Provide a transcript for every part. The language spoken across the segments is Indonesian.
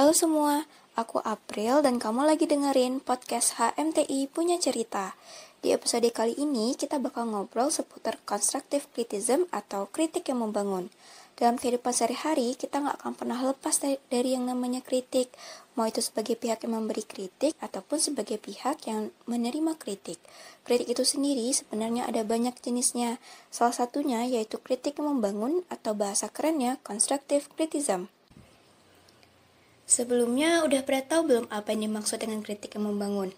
Halo semua, aku April dan kamu lagi dengerin podcast HMTI Punya Cerita. Di episode kali ini kita bakal ngobrol seputar constructive criticism atau kritik yang membangun. Dalam kehidupan sehari-hari, kita nggak akan pernah lepas dari yang namanya kritik, mau itu sebagai pihak yang memberi kritik ataupun sebagai pihak yang menerima kritik. Kritik itu sendiri sebenarnya ada banyak jenisnya, salah satunya yaitu kritik yang membangun atau bahasa kerennya constructive criticism. Sebelumnya, udah pernah tahu belum apa yang dimaksud dengan kritik yang membangun?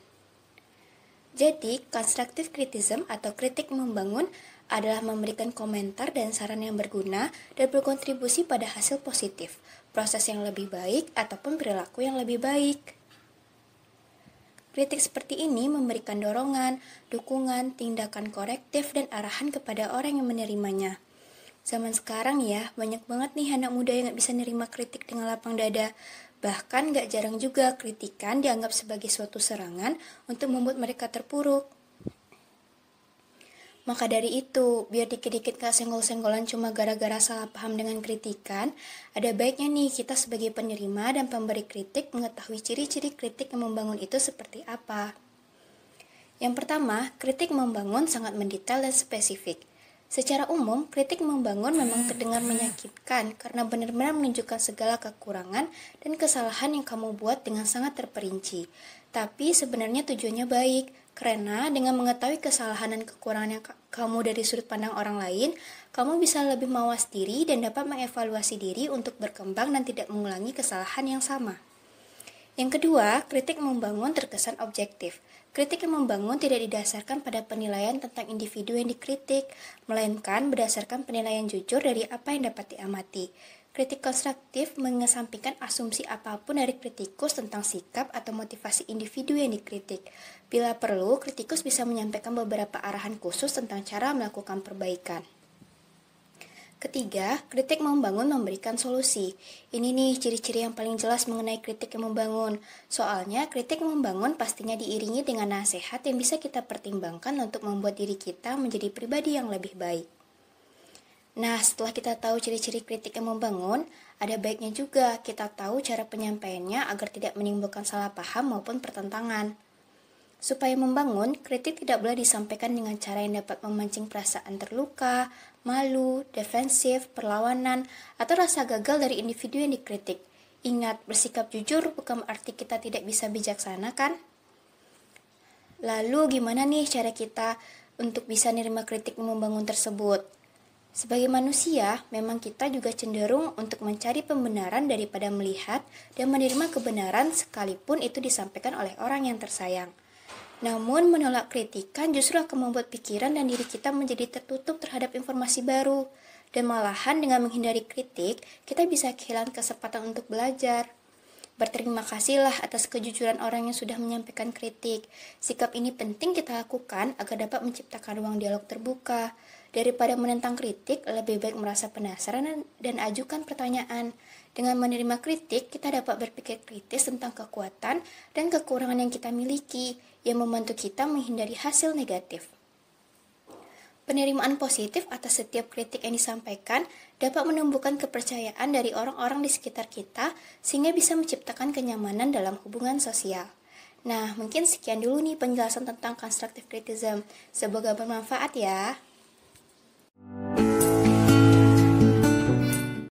Jadi, constructive criticism atau kritik yang membangun adalah memberikan komentar dan saran yang berguna dan berkontribusi pada hasil positif, proses yang lebih baik, ataupun perilaku yang lebih baik. Kritik seperti ini memberikan dorongan, dukungan, tindakan korektif, dan arahan kepada orang yang menerimanya. Zaman sekarang ya, banyak banget nih anak muda yang gak bisa nerima kritik dengan lapang dada. Bahkan gak jarang juga kritikan dianggap sebagai suatu serangan untuk membuat mereka terpuruk. Maka dari itu, biar dikit-dikit gak senggol-senggolan cuma gara-gara salah paham dengan kritikan, ada baiknya nih kita sebagai penerima dan pemberi kritik mengetahui ciri-ciri kritik yang membangun itu seperti apa. Yang pertama, kritik membangun sangat mendetail dan spesifik. Secara umum, kritik membangun memang terdengar menyakitkan karena benar-benar menunjukkan segala kekurangan dan kesalahan yang kamu buat dengan sangat terperinci. Tapi sebenarnya tujuannya baik, karena dengan mengetahui kesalahan dan kekurangan yang kamu dari sudut pandang orang lain, kamu bisa lebih mawas diri dan dapat mengevaluasi diri untuk berkembang dan tidak mengulangi kesalahan yang sama. Yang kedua, kritik membangun terkesan objektif. Kritik yang membangun tidak didasarkan pada penilaian tentang individu yang dikritik, melainkan berdasarkan penilaian jujur dari apa yang dapat diamati. Kritik konstruktif mengesampingkan asumsi apapun dari kritikus tentang sikap atau motivasi individu yang dikritik. Bila perlu, kritikus bisa menyampaikan beberapa arahan khusus tentang cara melakukan perbaikan. Ketiga, kritik membangun memberikan solusi. Ini nih ciri-ciri yang paling jelas mengenai kritik yang membangun. Soalnya, kritik yang membangun pastinya diiringi dengan nasihat yang bisa kita pertimbangkan untuk membuat diri kita menjadi pribadi yang lebih baik. Nah, setelah kita tahu ciri-ciri kritik yang membangun, ada baiknya juga kita tahu cara penyampaiannya agar tidak menimbulkan salah paham maupun pertentangan. Supaya membangun, kritik tidak boleh disampaikan dengan cara yang dapat memancing perasaan terluka, malu, defensif, perlawanan, atau rasa gagal dari individu yang dikritik. Ingat, bersikap jujur bukan berarti kita tidak bisa bijaksana kan? Lalu gimana nih cara kita untuk bisa menerima kritik yang membangun tersebut? Sebagai manusia, memang kita juga cenderung untuk mencari pembenaran daripada melihat dan menerima kebenaran sekalipun itu disampaikan oleh orang yang tersayang. Namun, menolak kritikan justru akan membuat pikiran dan diri kita menjadi tertutup terhadap informasi baru. Dan malahan dengan menghindari kritik, kita bisa kehilangan kesempatan untuk belajar. Berterima kasihlah atas kejujuran orang yang sudah menyampaikan kritik. Sikap ini penting kita lakukan agar dapat menciptakan ruang dialog terbuka. Daripada menentang kritik, lebih baik merasa penasaran dan ajukan pertanyaan. Dengan menerima kritik, kita dapat berpikir kritis tentang kekuatan dan kekurangan yang kita miliki, yang membantu kita menghindari hasil negatif. Penerimaan positif atas setiap kritik yang disampaikan dapat menumbuhkan kepercayaan dari orang-orang di sekitar kita, sehingga bisa menciptakan kenyamanan dalam hubungan sosial. Nah, mungkin sekian dulu nih penjelasan tentang constructive criticism. Semoga bermanfaat ya.